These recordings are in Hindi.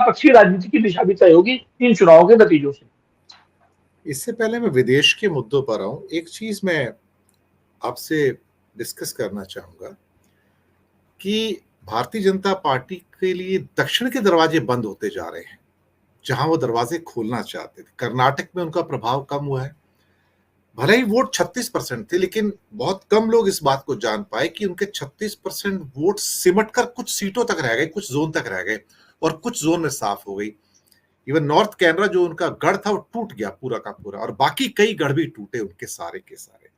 पक्षीय राजनीति की दिशा भी तय होगी इन चुनावों के नतीजों से। इससे पहले मैं विदेश के मुद्दों पर आऊं, एक चीज मैं आपसे डिस्कस करना चाहूंगा कि भारतीय जनता पार्टी के लिए दक्षिण के दरवाजे बंद होते जा रहे हैं, जहां वो दरवाजे खोलना चाहते थे। कर्नाटक में उनका प्रभाव कम हुआ है। भले ही वोट 36% थे, लेकिन बहुत कम लोग इस बात को जान पाए कि उनके 36% वोट सिमट कर कुछ सीटों तक रह गए, कुछ जोन तक रह गए, और कुछ जोन में साफ हो गई। इवन नॉर्थ कैनरा जो उनका गढ़ था वो टूट गया पूरा का पूरा, और बाकी कई गढ़ भी टूटे उनके सारे के सारे।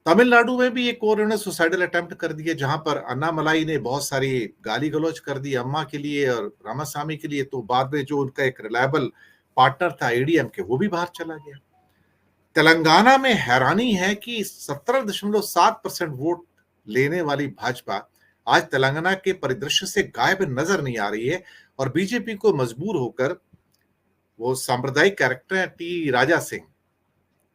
तमिलनाडु में भी एक और उन्होंने सुसाइडल अटेम्प्ट कर दिया, जहां पर अन्नामलाई ने बहुत सारी गाली गलौज कर दी अम्मा के लिए और रामास्वामी के लिए। तो बाद में जो उनका एक रिलायबल पार्टनर था एडीएम के, वो भी बाहर चला गया। तेलंगाना में हैरानी है कि 17.7% वोट लेने वाली भाजपा आज तेलंगाना के परिदृश्य से गायब नजर नहीं आ रही है, और बीजेपी को मजबूर होकर वो सांप्रदायिक कैरेक्टर है टी राजा सिंह,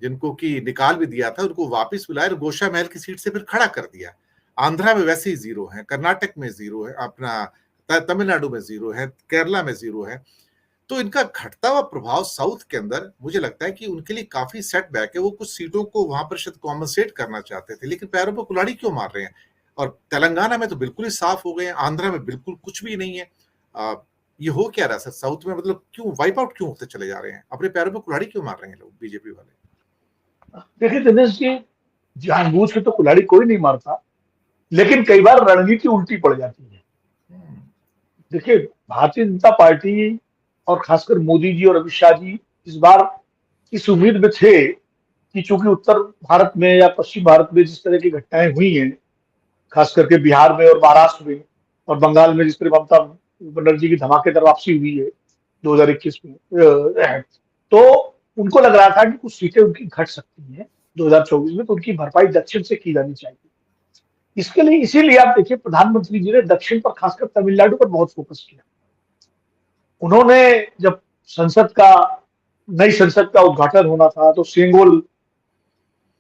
जिनको की निकाल भी दिया था, उनको वापस बुलाया और गोशा महल की सीट से फिर खड़ा कर दिया। आंध्रा में वैसे ही जीरो है, कर्नाटक में जीरो है, अपना तमिलनाडु में जीरो है, केरला में जीरो है। तो इनका घटता हुआ प्रभाव साउथ के अंदर मुझे लगता है कि उनके लिए काफी सेटबैक है। वो कुछ सीटों को वहां पर शायद कॉम्पनसेट करना चाहते थे, लेकिन पैरों पर कुल्हाड़ी क्यों मार रहे हैं। और तेलंगाना में तो बिल्कुल ही साफ हो गए हैं, आंध्रा में बिल्कुल कुछ भी नहीं है। ये हो क्या रहा है साउथ में, मतलब क्यों वाइप आउट क्यों होते चले जा रहे हैं, अपने पैरों पर कुल्हाड़ी क्यों मार रहे हैं लोग बीजेपी वाले। देखिए दिनेश जी, जानबूझ के तो कुल्हाड़ी कोई नहीं मारता, लेकिन कई बार रणनीति उल्टी पड़ जाती है। देखिए, भारतीय जनता पार्टी और खासकर मोदी जी और अमित शाह जी इस बार इस उम्मीद में थे कि चूंकि उत्तर भारत में या पश्चिम भारत में जिस तरह की घटनाएं हुई हैं, खास करके बिहार में और महाराष्ट्र में और बंगाल में जिस तरह ममता बनर्जी की धमाकेदार वापसी हुई है 2021 में, तो उनको लग रहा था कि कुछ सीटें उनकी घट सकती हैं 2024 में, तो उनकी भरपाई दक्षिण से की जानी चाहिए। इसके लिए इसीलिए आप देखिए प्रधानमंत्री जी ने दक्षिण पर, खासकर तमिलनाडु पर बहुत फोकस किया। उन्होंने जब नई संसद का उद्घाटन होना था तो सेंगोल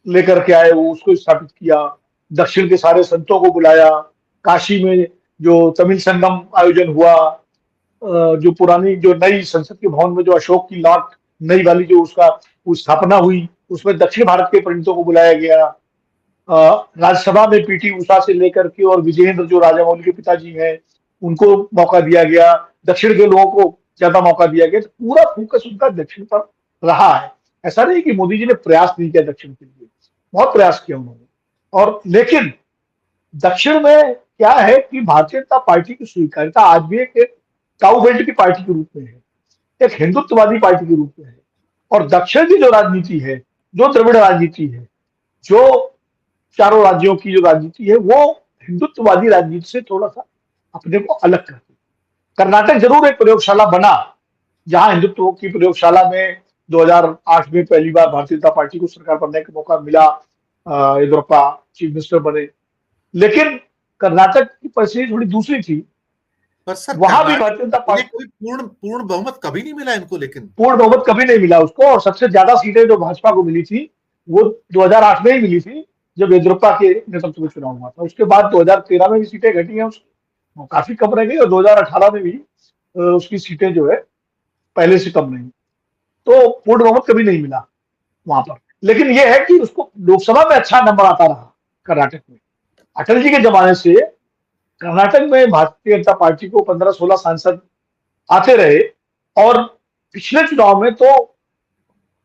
लेकर के आए, वो उसको स्थापित किया, दक्षिण के सारे संतों को बुलाया, काशी में जो तमिल संगम आयोजन हुआ, जो पुरानी जो नई संसद के भवन में जो अशोक की लॉट नई वाली जो उसका स्थापना हुई, उसमें दक्षिण भारत के पंडितों को बुलाया गया। राज्यसभा में पीटी उषा से लेकर के और विजयेंद्र जो राजामौली के पिताजी हैं उनको मौका दिया गया, दक्षिण के लोगों को ज्यादा मौका दिया गया। तो पूरा फोकस उनका दक्षिण पर रहा है। ऐसा नहीं कि मोदी जी ने प्रयास नहीं किया दक्षिण के लिए, बहुत प्रयास किया उन्होंने। और लेकिन दक्षिण में क्या है कि भारतीय जनता पार्टी की स्वीकार्यता आज भी एक काउ बेल्ट की पार्टी के रूप में है, एक हिंदुत्ववादी पार्टी के रूप में है। और दक्षिण की जो राजनीति है, जो द्रविड़ राजनीति है, जो चारों राज्यों की जो राजनीति है, वो हिंदुत्ववादी राजनीति से थोड़ा सा अपने को अलग करती है। कर्नाटक जरूर एक प्रयोगशाला बना, जहां हिंदुत्व की प्रयोगशाला में 2008 में पहली बार भारतीय जनता पार्टी को सरकार बनने का मौका मिला, येदियुरप्पा चीफ मिनिस्टर बने। लेकिन कर्नाटक की परिस्थिति थोड़ी दूसरी थी, पर सर वहां भी भारतीय जनता पार्टी कोई पूर्ण बहुमत कभी नहीं मिला इनको, लेकिन पूर्ण बहुमत कभी नहीं मिला उसको। और सबसे ज्यादा सीटें जो भाजपा को मिली थी वो 2008 में ही मिली थी, जब येदियुरप्पा के नेतृत्व में चुनाव हुआ था। उसके बाद 2013 में भी सीटें घटी हैं उसकी, वो काफी कम रह गई, और 2018 में भी उसकी सीटें जो है पहले से कम नहीं। तो पूर्ण बहुमत कभी नहीं मिला वहां पर। लेकिन यह है कि उसको लोकसभा में अच्छा नंबर आता रहा कर्नाटक में। अटल जी के जमाने से कर्नाटक में भारतीय जनता पार्टी को 15-16 सांसद आते रहे, और पिछले चुनाव में तो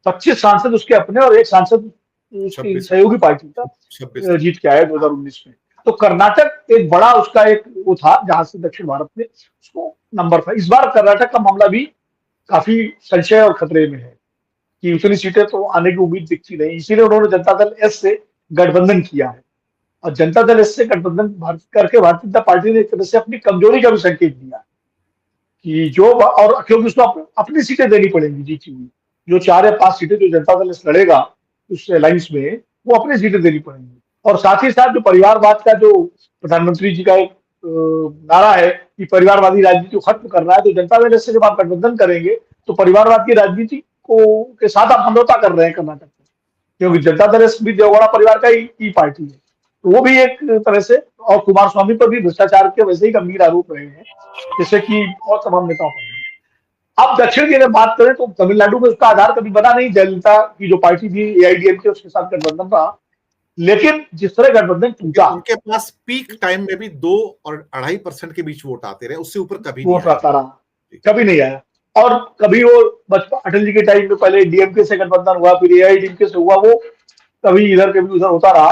25 सांसद उसके अपने और एक सांसद उसकी सहयोगी पार्टी का जीत के आया 2019 में। तो कर्नाटक एक बड़ा उसका एक वो था जहां से दक्षिण भारत में उसको नंबर था। इस बार कर्नाटक का मामला भी काफी संशय और खतरे में है कि उतनी सीटें तो आने की उम्मीद दिखती नहीं। इसीलिए उन्होंने जनता दल एस से गठबंधन किया है, और जनता दल एस से गठबंधन करके भारतीय जनता पार्टी ने एक तरह से अपनी कमजोरी का भी संकेत दिया कि जो, और क्योंकि उसको अपनी सीटें देनी पड़ेंगी जीती हुई, जो 4 या 5 सीटें जो जनता दल एस लड़ेगा उस अलायंस में, वो अपनी सीटें देनी पड़ेंगी। और साथ ही साथ जो परिवारवाद का जो प्रधानमंत्री जी का एक नारा है कि परिवारवादी राजनीति को खत्म करना है, तो जनता दल से जब आप गठबंधन करेंगे तो परिवारवाद की राजनीति को के साथ आप समझौता कर रहे हैं कर्नाटक में, क्योंकि जनता दल भी देवगौड़ा परिवार का ही पार्टी है। तो वो भी एक तरह से, और कुमार स्वामी पर भी भ्रष्टाचार के वैसे ही गंभीर आरोप रहे हैं, जैसे कि और तमाम नेताओं पर हैं। अब दक्षिण की अगर बात करें तो तमिलनाडु में उसका आधार कभी बना नहीं, जयललिता की जो पार्टी थी एआईडीएमके, उसके साथ गठबंधन रहा, लेकिन जिस तरह गठबंधन टूटा, उनके पास पीक टाइम में भी 2 और 2.5% के बीच वोट आते रहे, उससे ऊपर कभी नहीं वोट आता आया। रहा, कभी नहीं आया। और कभी वो बचपन अटल जी के टाइम में पहले डीएमके से गठबंधन हुआ, फिर एआईडीएमके से हुआ, वो कभी इधर कभी उधर होता रहा।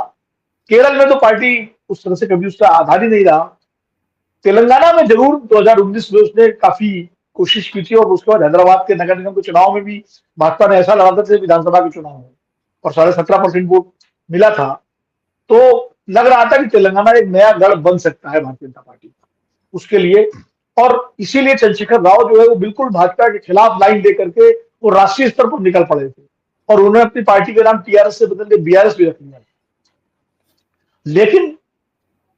केरल में तो पार्टी उस तरह से कभी उसका आधार ही नहीं रहा। तेलंगाना में जरूर 2019 में उसने काफी कोशिश की थी, और उसके बाद हैदराबाद के नगर निगम के चुनाव में भी भाजपा ने ऐसा लगा था जैसे विधानसभा के चुनाव में, और 17.5% वोट मिला था। तो लग रहा था कि तेलंगाना एक नया गढ़ बन सकता है भारतीय जनता पार्टी का, उसके लिए। और इसीलिए चंद्रशेखर राव जो है वो बिल्कुल भाजपा के खिलाफ लाइन दे करके वो राष्ट्रीय स्तर पर निकल पड़े थे, और उन्होंने अपनी पार्टी का नाम टीआरएस से बदल के बीआरएस भी रख लिया। लेकिन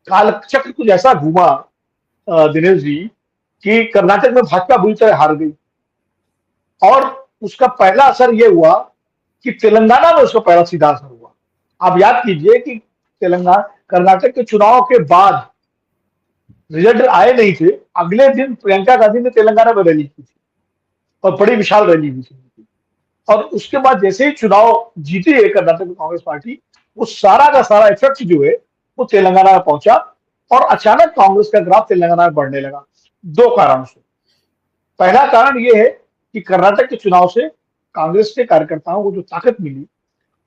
कालचक्र कुछ ऐसा घूमा दिनेश जी, कि कर्नाटक में भाजपा बुरी तरह हार गई, और उसका पहला असर यह हुआ कि तेलंगाना में उसका पहला सीधा असर हुआ। आप याद कीजिए कि तेलंगाना कर्नाटक के चुनाव के बाद रिजल्ट आए नहीं थे, अगले दिन प्रियंका गांधी ने तेलंगाना में रैली की थी, और बड़ी विशाल रैली हुई थी। और उसके बाद जैसे ही चुनाव जीती है कर्नाटक में कांग्रेस पार्टी, वो सारा का सारा इफेक्ट जो है वो तेलंगाना में पहुंचा, और अचानक कांग्रेस का ग्राफ तेलंगाना में बढ़ने लगा, 2 कारणों से। पहला कारण यह है कि कर्नाटक के चुनाव से कांग्रेस के कार्यकर्ताओं को जो ताकत मिली,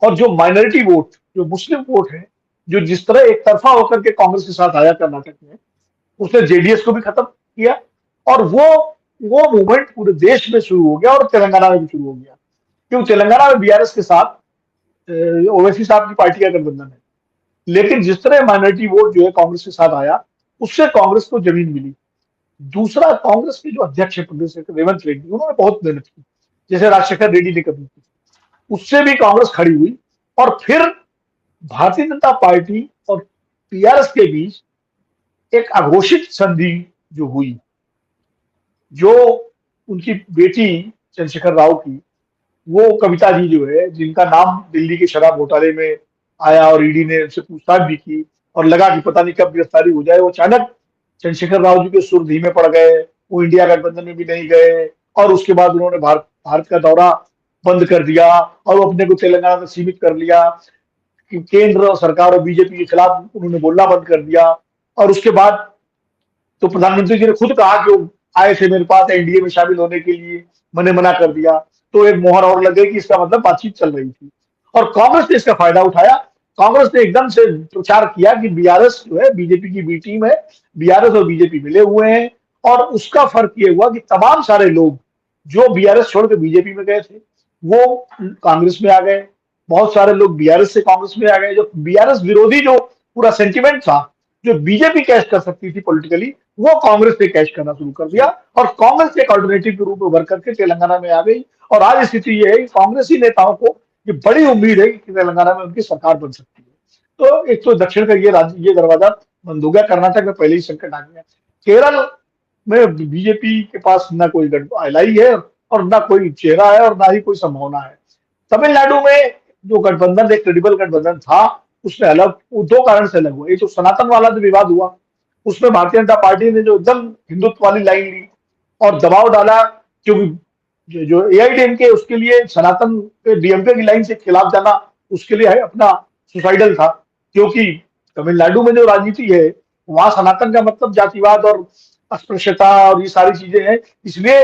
और जो माइनॉरिटी वोट, जो मुस्लिम वोट है, जो जिस तरह एक तरफा होकर के कांग्रेस के साथ आया कर्नाटक में, उसने जेडीएस को भी खत्म किया, और वो मूवमेंट पूरे देश में शुरू हो गया, और तेलंगाना में भी शुरू हो गया, क्योंकि तेलंगाना में बीआरएस के साथ ओवैसी साहब की पार्टी का गठबंधन है। लेकिन जिस तरह माइनॉरिटी वोट जो है कांग्रेस के साथ आया, उससे कांग्रेस को जमीन मिली। दूसरा, कांग्रेस के जो अध्यक्ष है प्रदेश के रेवंत रेड्डी, उन्होंने बहुत मेहनत की, जैसे राजशेखर रेड्डी ने कभी की, उससे भी कांग्रेस खड़ी हुई। और फिर भारतीय जनता पार्टी और टीआरएस के बीच एक अघोषित संधि जो हुई, जो उनकी बेटी चंद्रशेखर राव की, वो कविता जी जो है, जिनका नाम दिल्ली के शराब घोटाले में आया, और ईडी ने उनसे पूछताछ भी की, और लगा कि पता नहीं कब गिरफ्तारी हो जाए, वो अचानक चंद्रशेखर राव जी के सुर धीमे पड़ गए, वो इंडिया गठबंधन में भी नहीं गए, और उसके बाद उन्होंने भारत का दौरा बंद कर दिया, और वो अपने को तेलंगाना में सीमित कर लिया, कि केंद्र और सरकार और बीजेपी के खिलाफ उन्होंने बोलना बंद कर दिया। और उसके बाद तो प्रधानमंत्री जी ने खुद कहा कि वो आए थे मेरे पास एनडीए में शामिल होने के लिए, मैंने मना कर दिया। तो एक मोहर और लग गई कि इसका मतलब बातचीत चल रही थी, और कांग्रेस ने इसका फायदा उठाया। कांग्रेस ने एकदम से प्रचार किया कि बीआरएस जो है बीजेपी की बी टीम है, बीआरएस और बीजेपी मिले हुए हैं। और उसका फर्क ये हुआ कि तमाम सारे लोग जो बीआरएस छोड़ के बीजेपी में गए थे, वो कांग्रेस में आ गए। बहुत सारे लोग बीआरएस से कांग्रेस में आ गए। जो बीआरएस विरोधी जो पूरा सेंटिमेंट था, जो बीजेपी कैश कर सकती थी पॉलिटिकली, वो कांग्रेस ने कैश करना शुरू कर दिया, और कांग्रेस एक अल्टरनेटिव के रूप में उभर करके तेलंगाना में आ गई। और आज स्थिति ये है कि कांग्रेसी नेताओं को ये बड़ी उम्मीद है कि तेलंगाना में उनकी सरकार बन सकती है। तो एक तो दक्षिण का ये दरवाजा बंद हो गया, कर्नाटक में पहले ही संकट आ गया। केरल में बीजेपी के पास ना कोई अलाई है, और ना कोई चेहरा है, और ना ही कोई संभावना है। तमिलनाडु में जो गठबंधन, एक क्रेडिबल गठबंधन था, उसमें अलग 2 कारण से अलग हुआ। एक तो सनातन वाला जो विवाद हुआ, उसमें भारतीय जनता पार्टी ने जो एकदम हिंदुत्व वाली लाइन ली और दबाव डाला, क्योंकि जो एआईडीएमके उसके लिए सनातन डीएमके की लाइन से खिलाफ जाना उसके लिए है अपना सुसाइडल था। क्योंकि तमिलनाडु में जो राजनीति है, वहां सनातन का मतलब जातिवाद और अस्पृश्यता और ये सारी चीजें हैं, इसलिए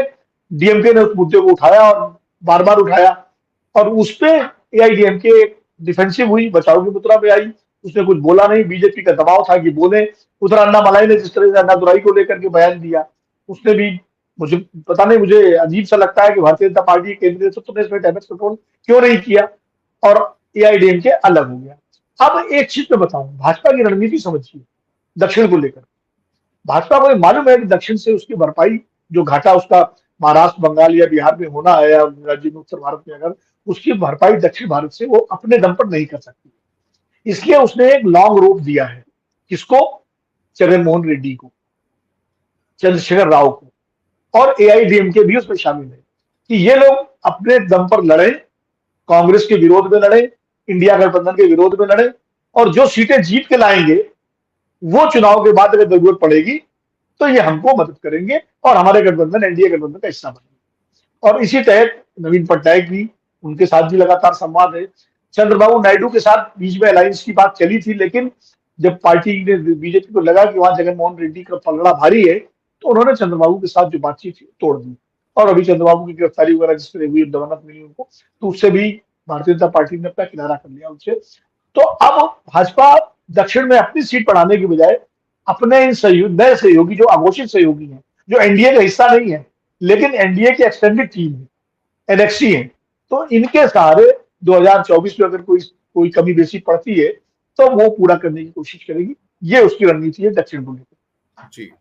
डीएमके ने उस मुद्दे को उठाया और बार बार उठाया। और उस पे एआईडीएमके डिफेंसिव हुई, बचाव की मुद्रा पे आई, उसने कुछ बोला नहीं। बीजेपी का दबाव था कि बोले। उधर अन्ना मलाई ने जिस तरह से अन्नादुराई को लेकर के बयान दिया, उसने भी, मुझे पता नहीं, मुझे अजीब सा लगता है कि भारतीय जनता पार्टी केंद्रीय नेतृत्व ने इसमें डैमेज कंट्रोल क्यों नहीं किया, और एआईडीएमके अलग हो गया। अब एक चीज मैं बताऊं, भाजपा की रणनीति समझिए दक्षिण को लेकर। भाजपा को मालूम है कि दक्षिण से उसकी भरपाई, जो घाटा उसका महाराष्ट्र, बंगाल या बिहार में होना है, या राज्य में उत्तर भारत में, अगर उसकी भरपाई दक्षिण भारत से वो अपने दम पर नहीं कर सकती, इसलिए उसने एक लॉन्ग रोप दिया है। किसको? जगन मोहन रेड्डी को, चंद्रशेखर राव को, और एआईडीएमके भी उसमें शामिल है, कि ये लोग अपने दम पर लड़े, कांग्रेस के विरोध में लड़े, इंडिया गठबंधन के विरोध में लड़े, और जो सीटें जीत के लाएंगे वो चुनाव के बाद अगर जरूरत पड़ेगी तो ये हमको मदद करेंगे और हमारे गठबंधन, एनडीए गठबंधन का हिस्सा बनेंगे। और इसी तहत नवीन पटनायक भी, उनके साथ भी लगातार संवाद है। चंद्रबाबू नायडू के साथ बीच में अलायंस की बात चली थी, लेकिन जब पार्टी ने, बीजेपी को लगा कि वहां जगनमोहन रेड्डी का पलड़ा भारी है, तो उन्होंने चंद्रबाबू के साथ जो बातचीत थी तोड़ दी। और अभी चंद्रबाबू की गिरफ्तारी वगैरह जिस तरह हुई, जमानत मिली उनको, तो उससे भी भारतीय जनता पार्टी ने अपना किनारा कर लिया उनसे। तो अब भाजपा दक्षिण में अपनी सीट बढ़ाने की बजाय अपने इन नए सहयोगी, जो अघोषित सहयोगी हैं, जो एनडीए का हिस्सा नहीं है लेकिन एनडीए की एक्सटेंडेड टीम है, एनएक्सी है, तो इनके सहारे 2024 में अगर कोई कोई कमी बेसी पड़ती है तो वो पूरा करने की कोशिश करेगी। ये उसकी रणनीति है दक्षिण को लेकर। जी।